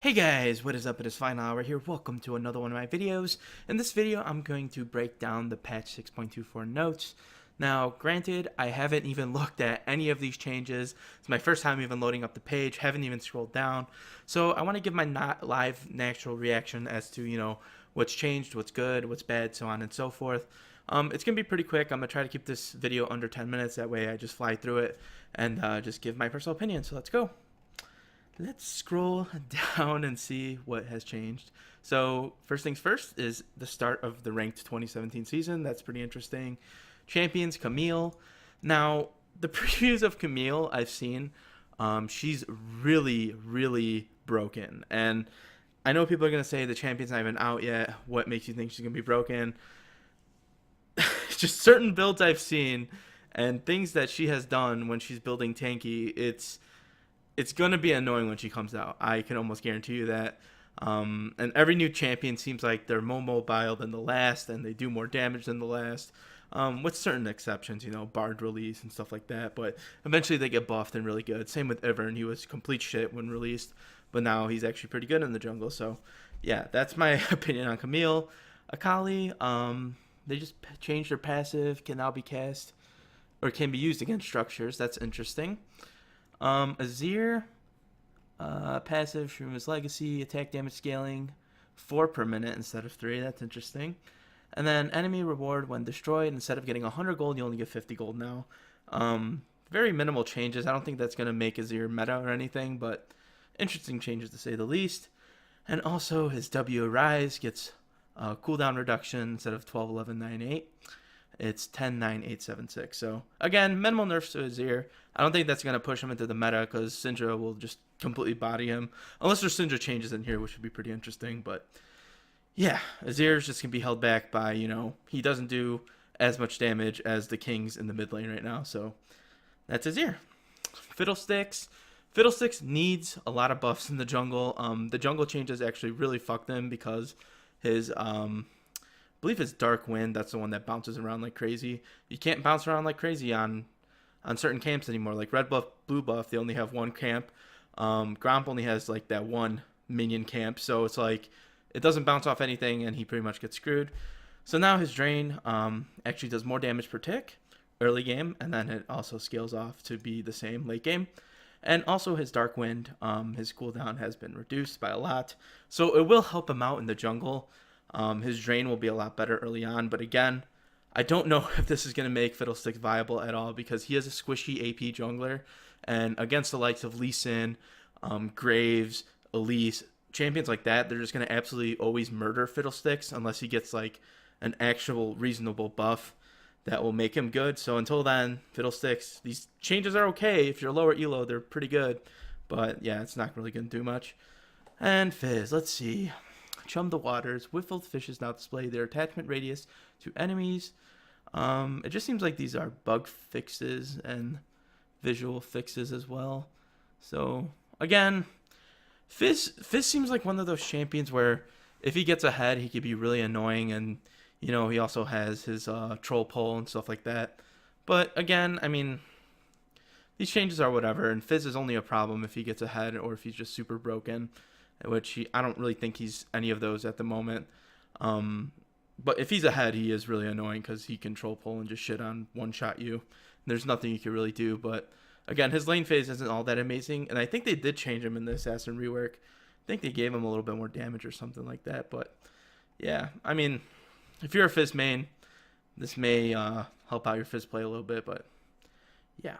Hey guys, what is up? It is Final right here. Welcome to another one of my videos. In this video, I'm going to break down the patch 6.24 notes. Now, granted, I haven't even looked at any of these changes. It's my first time even loading up the page, haven't even scrolled down. So I want to give my not live natural reaction as to, what's changed, what's good, what's bad, so on and so forth. It's going to be pretty quick. I'm going to try to keep this video under 10 minutes. That way I just fly through it and just give my personal opinion. So let's go. Let's scroll down and see what has changed. So first things first is the start of the ranked 2017 season. That's pretty interesting. Champions, Camille. Now, the previews of Camille I've seen, she's really, really broken. And I know people are going to say the champion's not even out yet. What makes you think she's going to be broken? Just certain builds I've seen and things that she has done when she's building tanky, it's going to be annoying when she comes out. I can almost guarantee you that. And every new champion seems like they're more mobile than the last, and they do more damage than the last, with certain exceptions, Bard release and stuff like that. But eventually they get buffed and really good. Same with Ivern. He was complete shit when released, but now he's actually pretty good in the jungle. So, yeah, that's my opinion on Camille. Akali, they just changed their passive, can now be cast, or can be used against structures. That's interesting. Azir, passive, Shroom's Legacy, attack damage scaling, 4 per minute instead of 3. That's interesting. And then enemy reward when destroyed, instead of getting 100 gold, you only get 50 gold now. Very minimal changes. I don't think that's going to make Azir meta or anything, but interesting changes to say the least. And also his W Rise gets cooldown reduction instead of 12, 11, 9, 8. It's 10, 9, 8, 7, 6. So, again, minimal nerfs to Azir. I don't think that's going to push him into the meta because Syndra will just completely body him. Unless there's Syndra changes in here, which would be pretty interesting. But, yeah, Azir is just going to be held back by, he doesn't do as much damage as the Kings in the mid lane right now. So, that's Azir. Fiddlesticks. Fiddlesticks needs a lot of buffs in the jungle. The jungle changes actually really fucked him because his... I believe it's Dark Wind. That's the one that bounces around like crazy. You can't bounce around like crazy on certain camps anymore. Like red buff, blue buff, they only have one camp. Gromp only has like that one minion camp. So it's like it doesn't bounce off anything and he pretty much gets screwed. So now his Drain actually does more damage per tick early game. And then it also scales off to be the same late game. And also his Dark Wind, his cooldown has been reduced by a lot. So it will help him out in the jungle. His Drain will be a lot better early on, but again, I don't know if this is going to make Fiddlesticks viable at all because he has a squishy AP jungler, and against the likes of Lee Sin, Graves, Elise, champions like that, they're just going to absolutely always murder Fiddlesticks unless he gets like an actual reasonable buff that will make him good. So until then, Fiddlesticks, these changes are okay. If you're lower elo, they're pretty good, but yeah, it's not really going to do much. And Fizz, let's see. Chum the waters. Whiffled fishes now display their attachment radius to enemies. It just seems like these are bug fixes and visual fixes as well. So again, Fizz seems like one of those champions where if he gets ahead, he could be really annoying, and he also has his troll pole and stuff like that. But again, I mean, these changes are whatever, and Fizz is only a problem if he gets ahead or if he's just super broken. Which I don't really think he's any of those at the moment. But if he's ahead, he is really annoying because he can troll pull and just shit on one-shot you. There's nothing you can really do. But again, his lane phase isn't all that amazing. And I think they did change him in the Assassin rework. I think they gave him a little bit more damage or something like that. But yeah, I mean, if you're a Fizz main, this may help out your Fizz play a little bit. But yeah.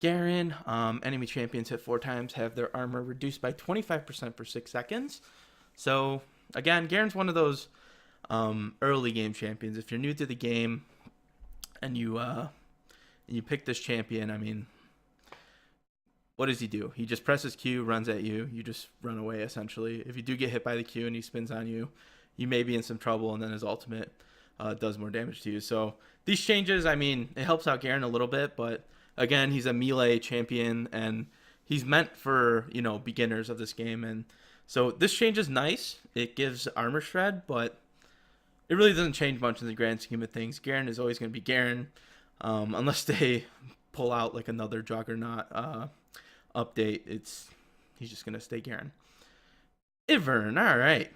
Garen, enemy champions hit 4 times have their armor reduced by 25% for 6 seconds. So, again, Garen's one of those early game champions. If you're new to the game and you pick this champion, I mean, what does he do? He just presses Q, runs at you. You just run away, essentially. If you do get hit by the Q and he spins on you, you may be in some trouble, and then his ultimate does more damage to you. So, these changes, I mean, it helps out Garen a little bit, but... Again, he's a melee champion, and he's meant for, beginners of this game. And so this change is nice. It gives armor shred, but it really doesn't change much in the grand scheme of things. Garen is always going to be Garen, unless they pull out like another Juggernaut update. he's just gonna stay Garen. Ivern, all right.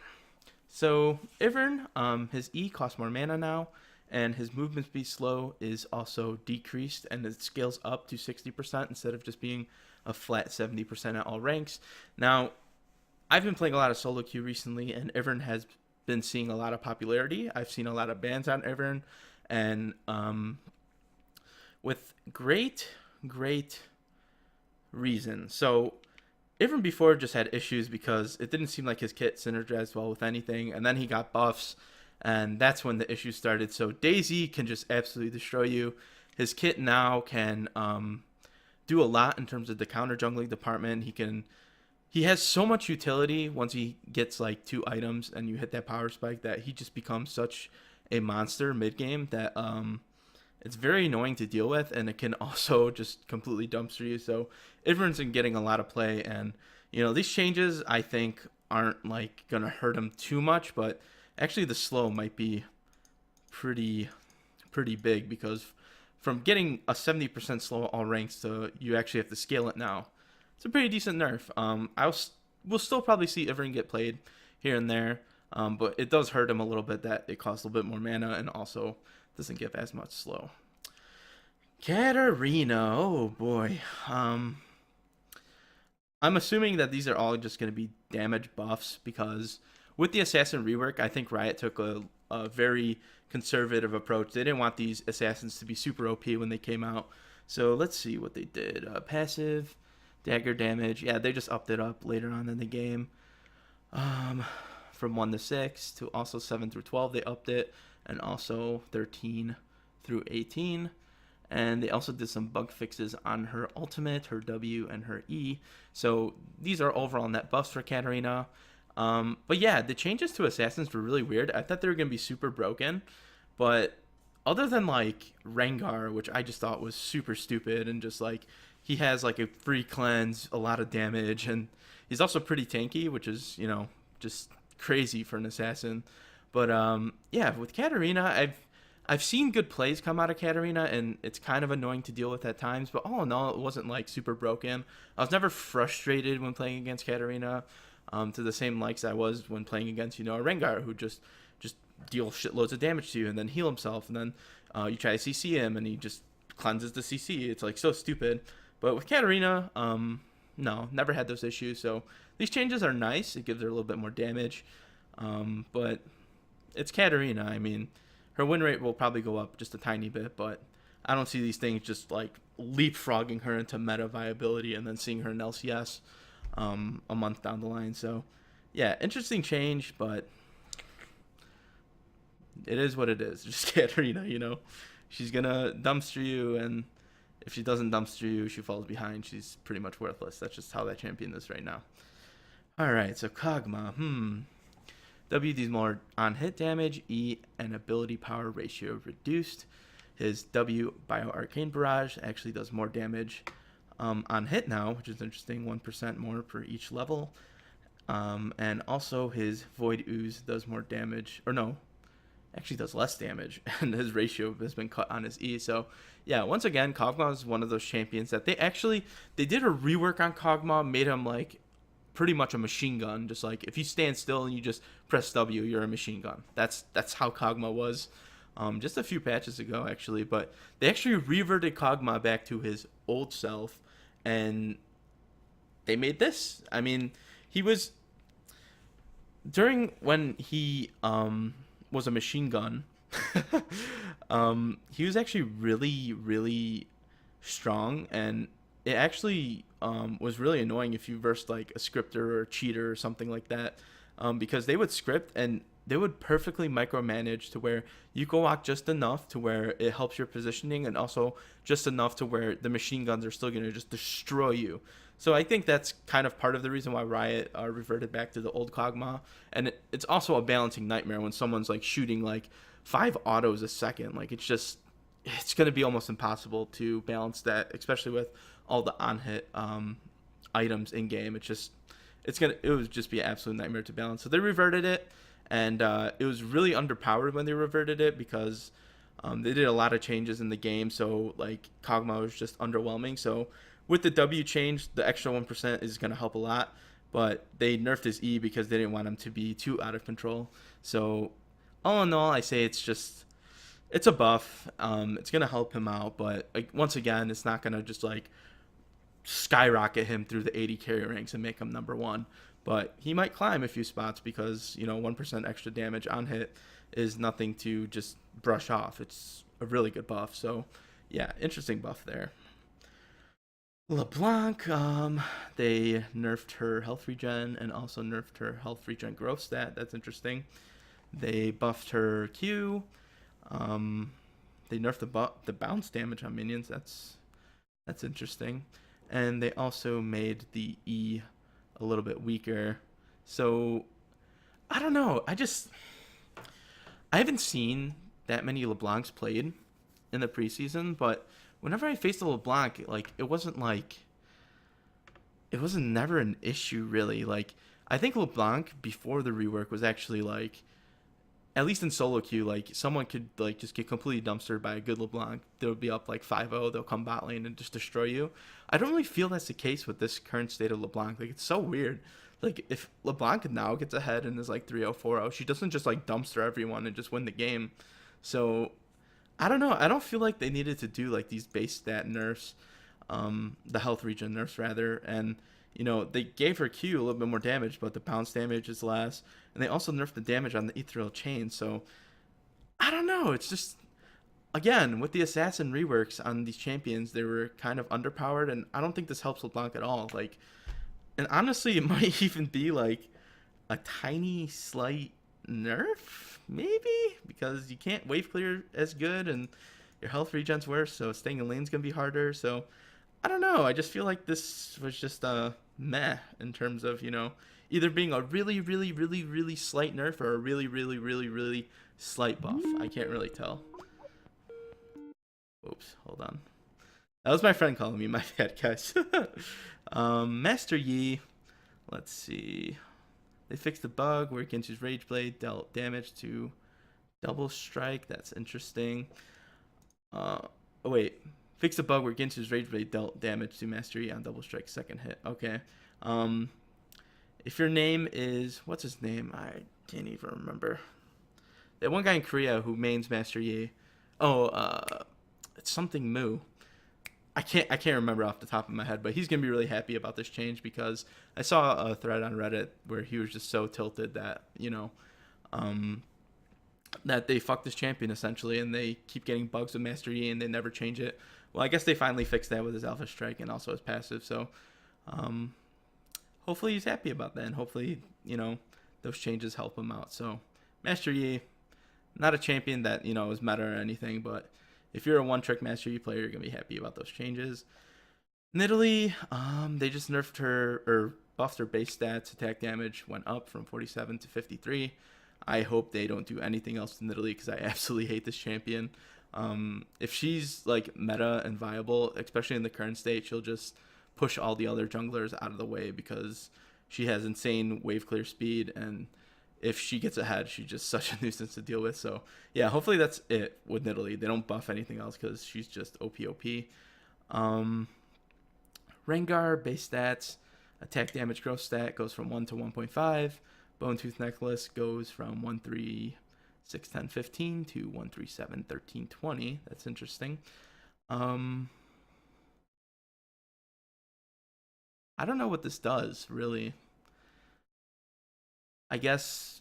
So Ivern, his E costs more mana now, and his movement speed slow is also decreased, and it scales up to 60% instead of just being a flat 70% at all ranks. Now, I've been playing a lot of solo queue recently, and Ivern has been seeing a lot of popularity. I've seen a lot of bans on Ivern, and with great reason. So Ivern before just had issues because it didn't seem like his kit synergized well with anything, and then he got buffs, and that's when the issues started. So Daisy can just absolutely destroy you. His kit now can do a lot in terms of the counter jungling department. He has so much utility once he gets like 2 items and you hit that power spike that he just becomes such a monster mid game that it's very annoying to deal with, and it can also just completely dumpster you. So Ivern's been getting a lot of play, and these changes I think aren't like gonna hurt him too much, but actually the slow might be pretty big, because from getting a 70% slow all ranks to you actually have to scale it now, it's a pretty decent nerf. We'll still probably see Ivern get played here and there, but it does hurt him a little bit that it costs a little bit more mana and also doesn't give as much slow. Katarina, oh boy. I'm assuming that these are all just going to be damage buffs, because with the assassin rework, I think Riot took a very conservative approach. They didn't want these assassins to be super OP when they came out. So let's see what they did. Passive, dagger damage. Yeah, they just upped it up later on in the game. From 1 to 6 to also 7 through 12, they upped it. And also 13 through 18. And they also did some bug fixes on her ultimate, her W, and her E. So these are overall net buffs for Katarina. But yeah, the changes to assassins were really weird. I thought they were going to be super broken. But other than like Rengar, which I just thought was super stupid, and just like he has like a free cleanse, a lot of damage, and he's also pretty tanky, which is, just crazy for an assassin. But yeah, with Katarina, I've seen good plays come out of Katarina, and it's kind of annoying to deal with at times. But all in all, it wasn't like super broken. I was never frustrated when playing against Katarina, to the same likes I was when playing against a Rengar, who just deal shitloads of damage to you and then heal himself, and then you try to CC him and he just cleanses the CC. It's like so stupid. But with Katarina, no, never had those issues. So these changes are nice. It gives her a little bit more damage, but it's Katarina. I mean, her win rate will probably go up just a tiny bit, but I don't see these things just like leapfrogging her into meta viability and then seeing her in LCS a month down the line. So yeah, interesting change, but it is what it is. Just Katarina, she's gonna dumpster you, and if she doesn't dumpster you, she falls behind. She's pretty much worthless. That's just how that champion is right now. All right, so Kog'Maw. W deals more on hit damage, E and ability power ratio reduced. His W Bio Arcane Barrage actually does more damage on hit now, which is interesting, 1% more per each level. And also his Void Ooze does more damage, or no, actually does less damage, and his ratio has been cut on his E. So yeah, once again, Kog'Maw is one of those champions that they did a rework on Kog'Maw, made him like pretty much a machine gun. Just like if you stand still and you just press W, you're a machine gun. That's how Kog'Maw was just a few patches ago, actually. But they actually reverted Kog'Maw back to his old self, and they made this. I mean, he was during when he was a machine gun. He was actually really strong, and it actually was really annoying if you versed like a scripter or a cheater or something like that, because they would script and they would perfectly micromanage to where you go out just enough to where it helps your positioning, and also just enough to where the machine guns are still going to just destroy you. So I think that's kind of part of the reason why Riot reverted back to the old Kog'Maw. And it's also a balancing nightmare when someone's like shooting like 5 autos a second. Like it's going to be almost impossible to balance that, especially with all the on-hit items in game. It would just be an absolute nightmare to balance. So they reverted it, and it was really underpowered when they reverted it, because they did a lot of changes in the game. So like Kog'Maw was just underwhelming. So with the W change, the extra 1% is going to help a lot. But they nerfed his E because they didn't want him to be too out of control. So all in all, I say it's a buff. It's gonna help him out, but like, once again, it's not gonna just like skyrocket him through the 80 carry ranks and make him number one. But he might climb a few spots because 1% extra damage on hit is nothing to just brush off. It's a really good buff. So yeah, interesting buff there. Leblanc, they nerfed her health regen and also nerfed her health regen growth stat. That's interesting. They buffed her Q. They nerfed the bounce damage on minions. That's interesting. And they also made the E a little bit weaker. So I don't know. I haven't seen that many LeBlancs played in the preseason, but whenever I faced a LeBlanc, like it wasn't never an issue really. Like I think LeBlanc before the rework was actually like, at least in solo queue, like someone could like just get completely dumpstered by a good LeBlanc. They'll be up like 5-0, they'll come bot lane and just destroy you. I don't really feel that's the case with this current state of LeBlanc. Like it's so weird. Like if LeBlanc now gets ahead and is like 3-0, 4-0, she doesn't just like dumpster everyone and just win the game. So I don't know. I don't feel like they needed to do like these base stat nerfs, the health regen nerfs rather, and they gave her Q a little bit more damage, but the bounce damage is less, and they also nerfed the damage on the ethereal chain. So I don't know. It's just, again, with the assassin reworks on these champions, they were kind of underpowered, and I don't think this helps LeBlanc at all. Like, and honestly, it might even be like a tiny slight nerf, maybe, because you can't wave clear as good and your health regen's worse, so staying in lane's gonna be harder. So I don't know. I just feel like this was just meh in terms of either being a really really really really slight nerf or a really really really really slight buff. I can't really tell. Oops, hold on. That was my friend calling me. My bad, guys. Master Yi. Let's see. They fixed the bug where Ginsu's Rage Blade dealt damage to double strike. That's interesting. Oh wait. Fix the bug where Ginsu's Rage Blade dealt damage to Master Yi on double strike second hit. Okay. If your name is, what's his name? I can't even remember. That one guy in Korea who mains Master Yi. Oh, it's something Moo. I can't remember off the top of my head, but he's gonna be really happy about this change because I saw a thread on Reddit where he was just so tilted that that they fucked this champion essentially, and they keep getting bugs with Master Yi and they never change it. Well, I guess they finally fixed that with his Alpha Strike and also his passive. So hopefully he's happy about that, and hopefully those changes help him out. So Master Yi, not a champion that is meta or anything, but if you're a one-trick Master Yi player, you're gonna be happy about those changes. Nidalee, they just nerfed her or buffed her base stats. Attack damage went up from 47 to 53. I hope they don't do anything else to Nidalee because I absolutely hate this champion. If she's like meta and viable, especially in the current state, she'll just push all the other junglers out of the way because she has insane wave clear speed, and if she gets ahead, she's just such a nuisance to deal with. So yeah, hopefully that's it with Nidalee. They don't buff anything else because she's just OP. Rengar base stats, attack damage growth stat goes from 1 to 1.5. Bone Tooth Necklace goes from 1-3, 6, 10, 15 to 1-3, 7, 13, 20. That's interesting. I don't know what this does really. I guess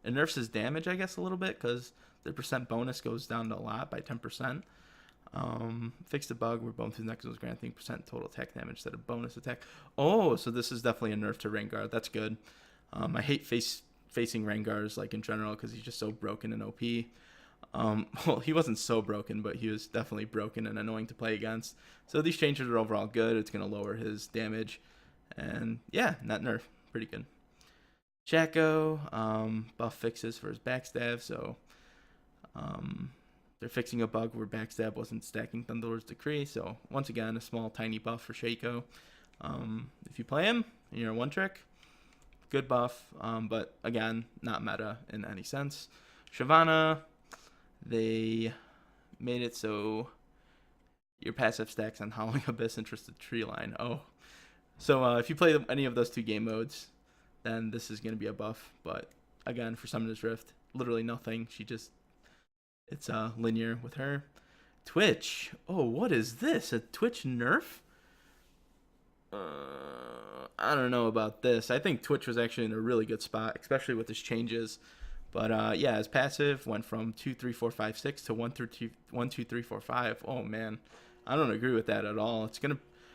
it nerfs his damage, I guess, a little bit because the percent bonus goes down a lot by 10%. Fix the bug where Bone Tooth Necklace was granting percent total attack damage instead of bonus attack. Oh, so this is definitely a nerf to Rengar. That's good. I hate facing Rengars like in general because he's just so broken and OP. Well, he wasn't so broken, but he was definitely broken and annoying to play against. So these changes are overall good. It's going to lower his damage. And yeah, net nerf. Pretty good. Chaco, buff fixes for his backstab. So they're fixing a bug where backstab wasn't stacking Thunderlord's Decree. So once again, a small tiny buff for Shaco. If you play him and you're a one trick, good buff. But again, not meta in any sense. Shyvana, they made it so your passive stacks on Howling Abyss and Twisted Tree Line. Oh. So if you play any of those 2 game modes, then this is going to be a buff. But again, for Summoner's Rift, literally nothing. It's linear with her. Twitch. Oh, what is this? A Twitch nerf? I don't know about this. I think Twitch was actually in a really good spot, especially with his changes. But yeah, his passive went from 2, 3, 4, 5, 6 to 1, 2, 3, 4, 5. Oh man, I don't agree with that at all.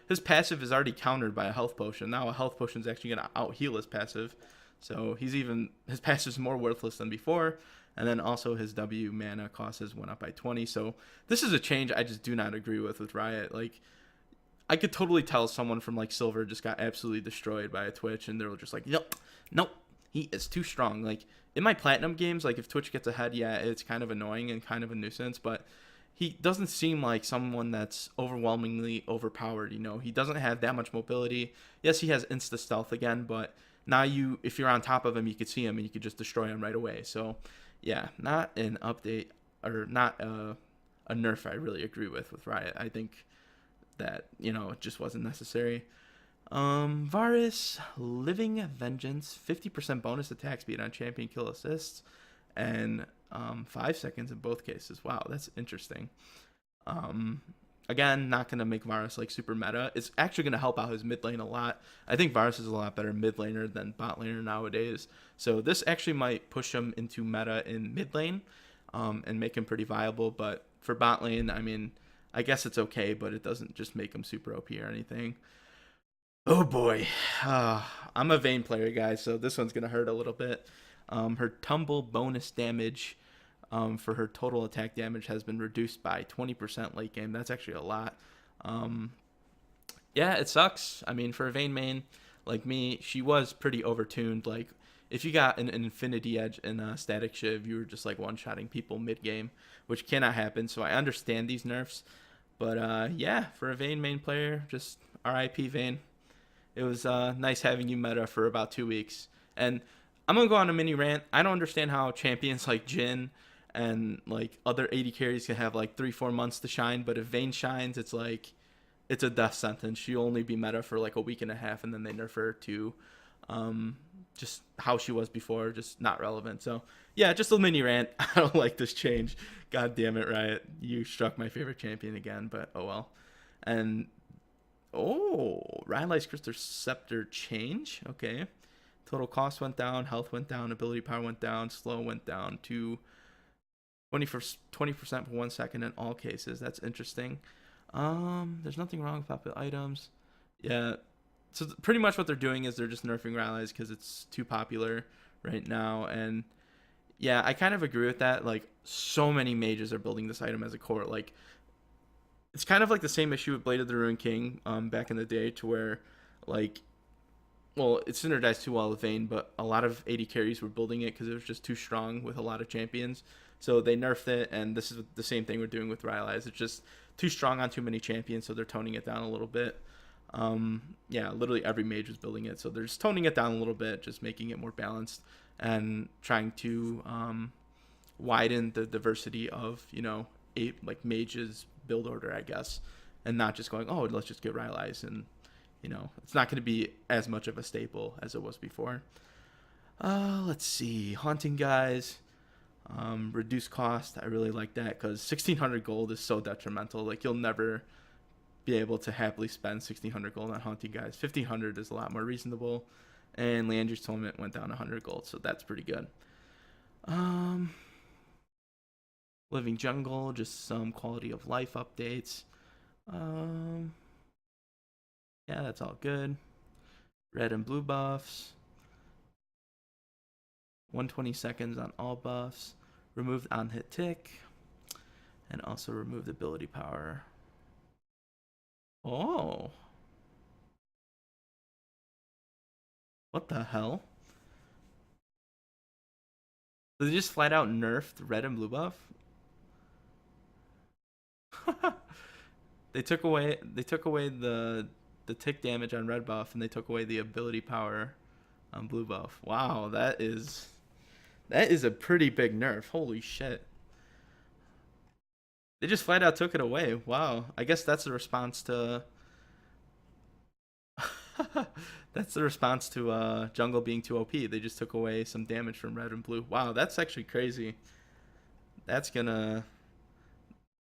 His passive is already countered by a health potion. Now a health potion is actually gonna out heal his passive, so his passive is more worthless than before. And then also his W mana cost has went up by 20. So this is a change I just do not agree with Riot. Like, I could totally tell someone from like Silver just got absolutely destroyed by a Twitch, and they're just like, nope, he is too strong. Like in my Platinum games, like if Twitch gets ahead, yeah, it's kind of annoying and kind of a nuisance, but he doesn't seem like someone that's overwhelmingly overpowered. He doesn't have that much mobility. Yes, he has insta stealth again, but now if you're on top of him, you could see him and you could just destroy him right away. So yeah, not an update or not a nerf I really agree with Riot. I think that, it just wasn't necessary. Varus, Living Vengeance, 50% bonus attack speed on champion kill assists, and 5 seconds in both cases. Wow, that's interesting. Again, not going to make Varus like super meta. It's actually going to help out his mid lane a lot. I think Varus is a lot better mid laner than bot laner nowadays. So this actually might push him into meta in mid lane and make him pretty viable. But for bot lane, I mean, I guess it's okay, but it doesn't just make him super OP or anything. Oh boy. I'm a Vayne player, guys, so this one's going to hurt a little bit. Her tumble bonus damage for her total attack damage has been reduced by 20% late game. That's actually a lot. Yeah, it sucks. I mean, for a Vayne main like me, she was pretty overtuned. Like, if you got an Infinity Edge and a Static Shiv, you were just like one-shotting people mid-game, which cannot happen. So I understand these nerfs. But yeah, for a Vayne main player, just RIP Vayne. It was nice having you meta for about 2 weeks. And I'm going to go on a mini rant. I don't understand how champions like Jhin and like other 80 carries can have like 3-4 months to shine, but if Vayne shines, it's like it's a death sentence. She'll only be meta for like a week and a half, and then they nerf her to just how she was before, just not relevant. So yeah, just a mini rant. I don't like this change. God damn it, Riot. You struck my favorite champion again, but oh well. And Rylai's Crystal Scepter change. Okay. Total cost went down, health went down, ability power went down, slow went down to 20% for 1 second in all cases. That's interesting. There's nothing wrong with popular items. Yeah. So pretty much what they're doing is they're just nerfing Rylai's because it's too popular right now. And yeah, I kind of agree with that. Like, so many mages are building this item as a core. Like, it's kind of like the same issue with Blade of the Ruined King back in the day, to where, like, well, it synergized too well with Vayne, but a lot of 80 carries were building it because it was just too strong with a lot of champions. So they nerfed it, and this is the same thing we're doing with Rylai's. It's just too strong on too many champions, so they're toning it down a little bit. Yeah, literally every mage is building it, so they're just toning it down a little bit, just making it more balanced and trying to widen the diversity of, like mages build order, I guess, and not just going, oh, let's just get Rylai's, and it's not going to be as much of a staple as it was before. Let's see, Haunting Guys, reduce cost. I really like that because 1600 gold is so detrimental. Like, you'll never be able to happily spend 1600 gold on Haunting Guys. 1500 is a lot more reasonable, and Leander's Tournament went down 100 gold, so that's pretty good. Living Jungle, just some quality of life updates. Yeah, that's all good. Red and blue buffs. 120 seconds on all buffs. Removed on-hit tick. And also removed ability power. Oh. What the hell? Did they just flat out nerfed red and blue buff? They took away the tick damage on red buff, and they took away the ability power on blue buff. Wow, that is a pretty big nerf. Holy shit. They just flat out took it away. Wow. I guess that's a response to that's the response to jungle being too OP. They just took away some damage from red and blue. Wow, that's actually crazy. That's gonna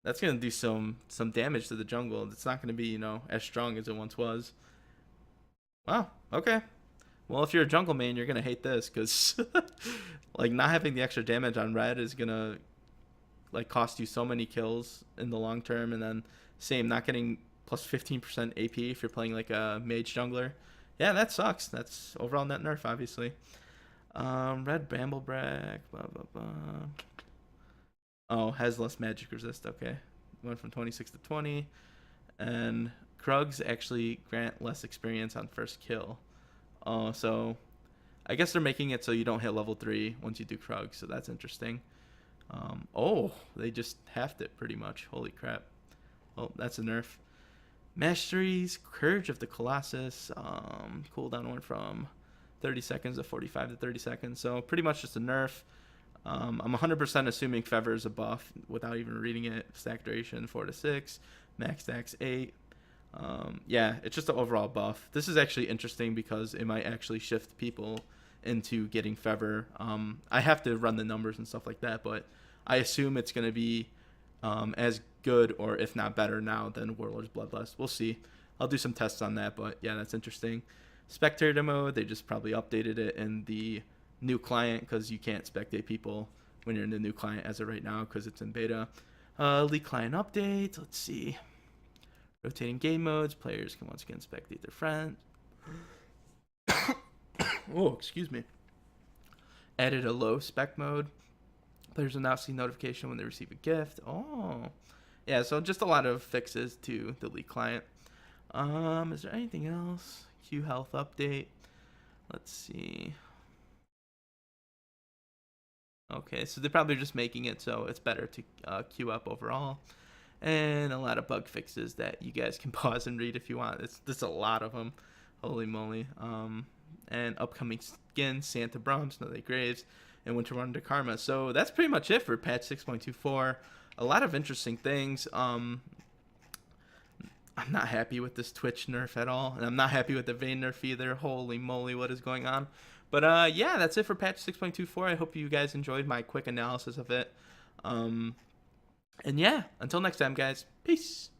do some damage to the jungle. It's not gonna be, you know, as strong as it once was. Wow. Okay. Well, if you're a jungle main, you're gonna hate this because like not having the extra damage on red is gonna like cost you so many kills in the long term, and then same not getting plus 15% AP if you're playing like a mage jungler. Yeah, that sucks. That's overall net nerf, obviously. Red Bramblebrack, blah blah blah. Oh, has less magic resist. Okay, went from 26 to 20, and Krugs actually grant less experience on first kill. Oh, so I guess they're making it so you don't hit level 3 once you do Krugs, so that's interesting. Oh, they just halved it pretty much. Holy crap. Oh, that's a nerf. Masteries, Courage of the Colossus. Cooldown went from 30 seconds to 45 to 30 seconds. So pretty much just a nerf. I'm 100% assuming Fever is a buff without even reading it. Stack duration 4 to 6. Max stacks 8. Yeah, it's just an overall buff. This is actually interesting because it might actually shift people into getting Fever. I have to run the numbers and stuff like that, but I assume it's going to be as good or if not better now than Warlord's Bloodlust. We'll see. I'll do some tests on that, but yeah, that's interesting. Spectator Demo, they just probably updated it in the new client because you can't spectate people when you're in the new client as of right now because it's in beta. League client update. Let's see. Rotating game modes. Players can once again spectate their friends. Oh, excuse me. Added a low spec mode. Players will now see notification when they receive a gift. Oh. Yeah, so just a lot of fixes to the League client. Is there anything else? Q health update. Let's see. Okay, so they're probably just making it so it's better to queue up overall. And a lot of bug fixes that you guys can pause and read if you want. There's a lot of them. Holy moly. And upcoming skins, Santa Brahms, Snow They Graves, and Winter Wonder Karma. So that's pretty much it for patch 6.24. A lot of interesting things. I'm not happy with this Twitch nerf at all, and I'm not happy with the Vayne nerf either. Holy moly, what is going on? But yeah, that's it for patch 6.24. I hope you guys enjoyed my quick analysis of it. And yeah, until next time, guys. Peace.